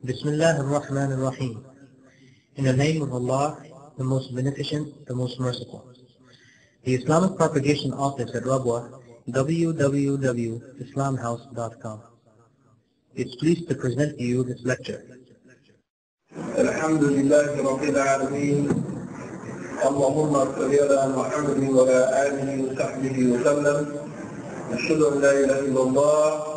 Bismillah ar-Rahman ar-Rahim. In the name of Allah, the most beneficent, the most merciful. The Islamic Propagation Office at Rabwa, www.islamhouse.com, is pleased to present to you this lecture. Alhamdulillah Rabbil Alameen. Allahumma salli ala Muhammadin wa ala alihi wa sahbihi wa sallam. Ashhadu an la ilaha illallah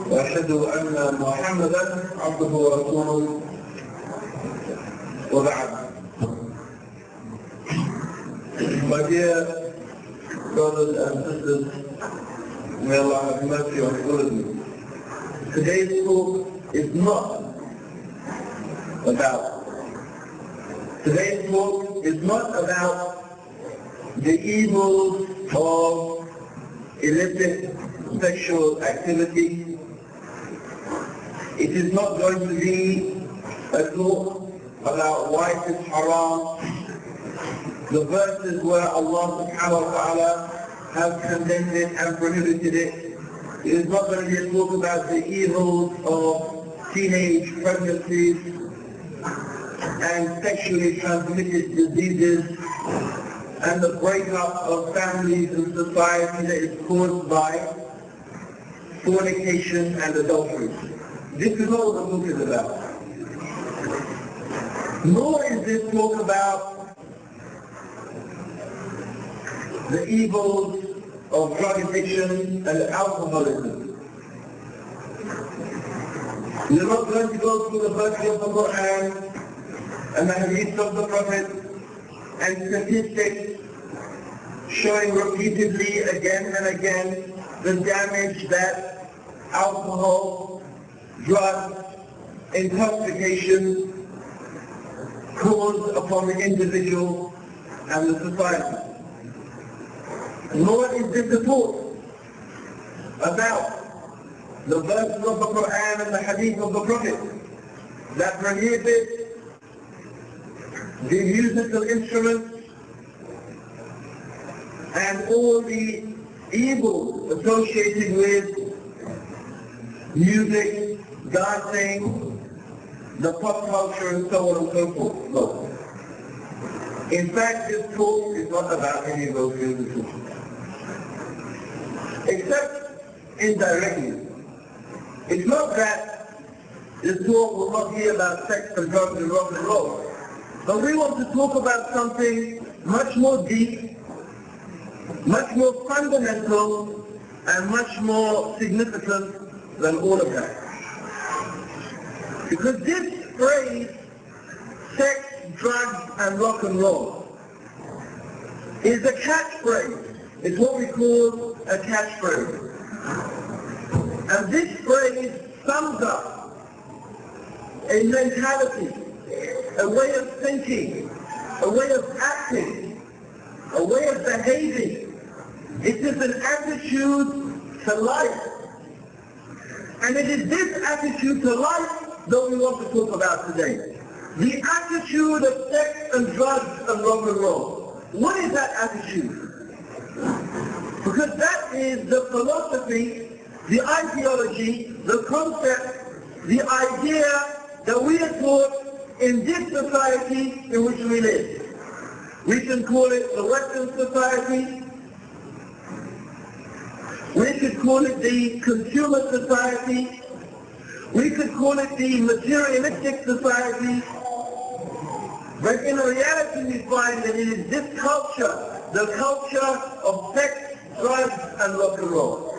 wa ashhadu anna Muhammadan abduhu wa rasuluhu wa ba'd. My dear brothers and sisters, may Allah have mercy on all of you. Today's talk is not about the evils of illicit sexual activity. It is not going to be a talk about why it is haram, the verses where Allah subhanahu wa ta'ala has condemned it and prohibited it. It is not going to be a talk about the evils of teenage pregnancies and sexually transmitted diseases and the breakup of families and society that is caused by fornication and adultery. This is all the book is about. Nor is this talk about the evils of drug addiction and alcoholism. We're not going to go through the verses of the Quran and the hadith of the Prophet and statistics showing repeatedly again and again the damage that alcohol, drugs, intoxication cause upon the individual and the society. Nor is this a talk about the verses of the Quran and the hadith of the Prophet that prohibit the musical instruments and all the evil associated with music, dancing, the pop culture and so on and so forth. No. In fact, this talk is not about any of those things at all. Except indirectly. It's not that this talk will not be about sex and drugs and rock and roll. But we want to talk about something much more deep, much more fundamental, and much more significant than all of that. Because this phrase, sex, drugs, and rock and roll, is a catchphrase. It's what we call a catchphrase. And this phrase sums up a mentality, a way of thinking, a way of acting, a way of behaving. It is an attitude to life. And it is this attitude to life that we want to talk about today. The attitude of sex and drugs and rock and roll. What is that attitude? Because that is the philosophy, the ideology, the concept, the idea that we are taught in this society in which we live. We can call it the Western society. We could call it the consumer society. We could call it the materialistic society. But in reality we find that it is this culture, the culture of sex, drugs, and rock and roll.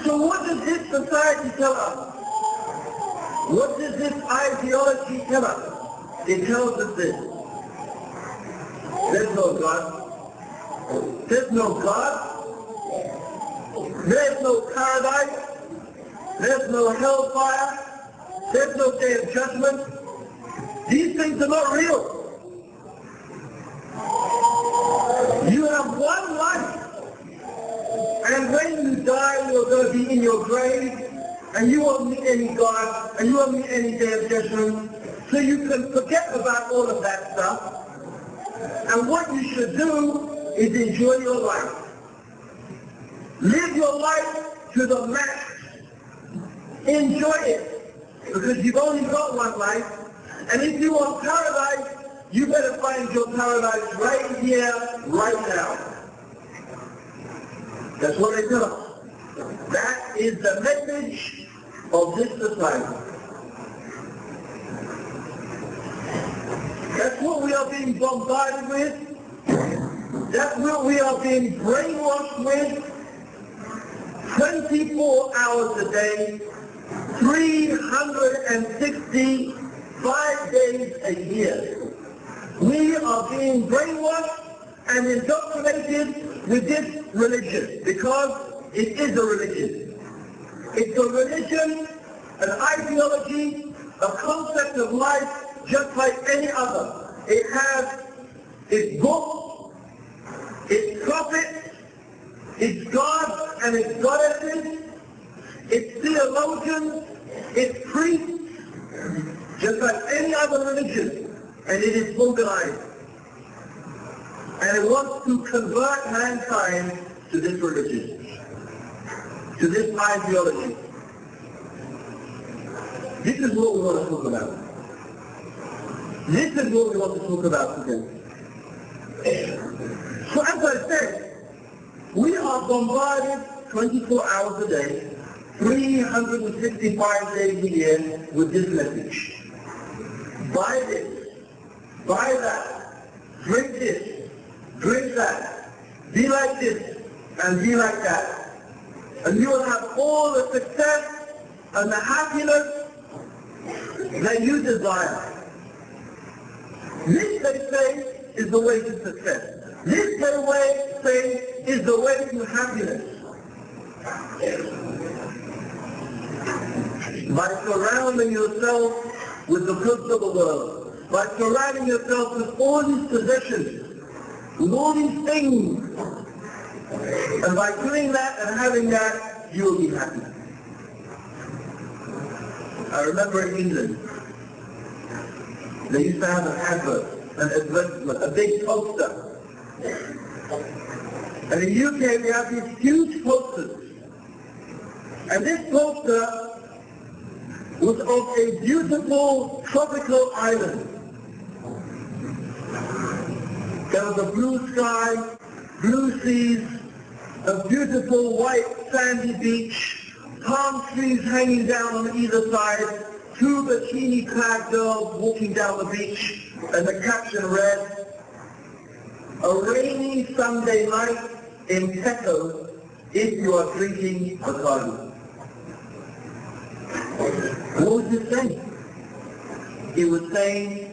So what does this society tell us? What does this ideology tell us? It tells us this. There's no God. There's no God. There's no paradise. There's no hellfire. There's no day of judgment. These things are not real. You have one life. And when you die, you're going to be in your grave. And you won't meet any God, and you won't meet any day of judgment, so you can forget about all of that stuff. And what you should do is enjoy your life. Live your life to the max. Enjoy it. because you've only got one life. And if you want paradise, you better find your paradise right here, right now. That's what they tell us. That is the message of this society. That's what we are being bombarded with. That's what we are being brainwashed with. 24 hours a day, 365 days a year. We are being brainwashed and indoctrinated with this religion because it is a religion. It's a religion, an ideology, a concept of life just like any other. It has its books, its prophets, its gods and its goddesses, its theologians, its priests, just like any other religion. And it is organized. And it wants to convert mankind to this religion, to this ideology. This is what we want to talk about. This is what we want to talk about today. So as I said, we are bombarded 24 hours a day, 365 days a year with this message. Buy this, buy that, drink this, drink that, be like this, and be like that. And you will have all the success and the happiness that you desire. This, they say, is the way to success. This, they say, is the way to happiness. By surrounding yourself with the goods of the world, by surrounding yourself with all these possessions, with all these things, and by doing that and having that, you will be happy. I remember in England, they used to have an advert, an advertisement, a big poster. And in the UK we have these huge posters. And this poster was of a beautiful tropical island. There was a blue sky, blue seas, a beautiful white sandy beach, palm trees hanging down on either side, two bikini-clad girls walking down the beach, and the caption read, "A rainy Sunday night in Pecco if you are drinking Bacardi." What was it saying? It was saying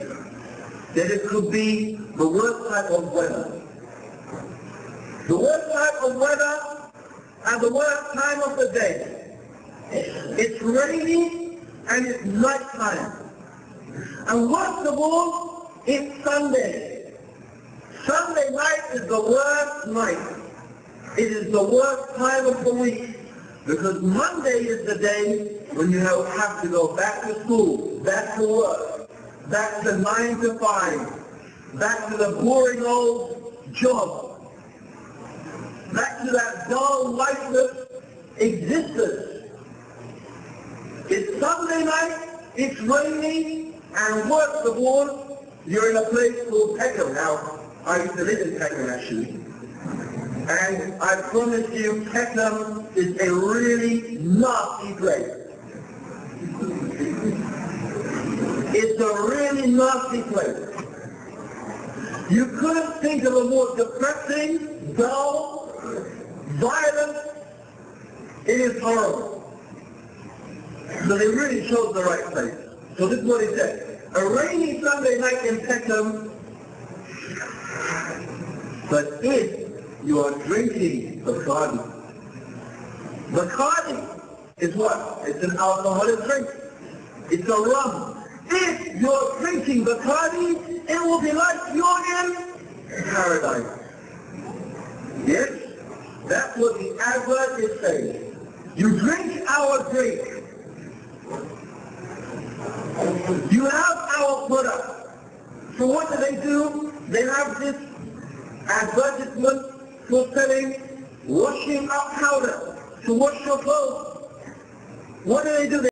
that it could be the worst type of weather. The worst type of weather and the worst time of the day. It's rainy and it's nighttime. And worst of all, it's Sunday. Sunday night is the worst night. It is the worst time of the week. Because Monday is the day when you have to go back to school, back to work, back to 9 to 5, back to the boring old job, back to that dull, lifeless existence. It's Sunday night, it's raining, and worst of all, you're in a place called Peckham. Now, I used to live in Peckham actually. And I promise you, Peckham is a really nasty place. It's a really nasty place. You couldn't think of a more depressing, dull, violent. It is horrible. So they really chose the right place. So this is what he said. A rainy Sunday night in Peckham, but if you are drinking Bacardi. Bacardi is what? It's an alcoholic drink. It's a rum. If you're drinking Bacardi, it will be like you're in paradise. Yes? That's what the advert is saying. You drink our drink. You have our product. So what do? They have this advertisement for selling washing up powder to wash your clothes. What do?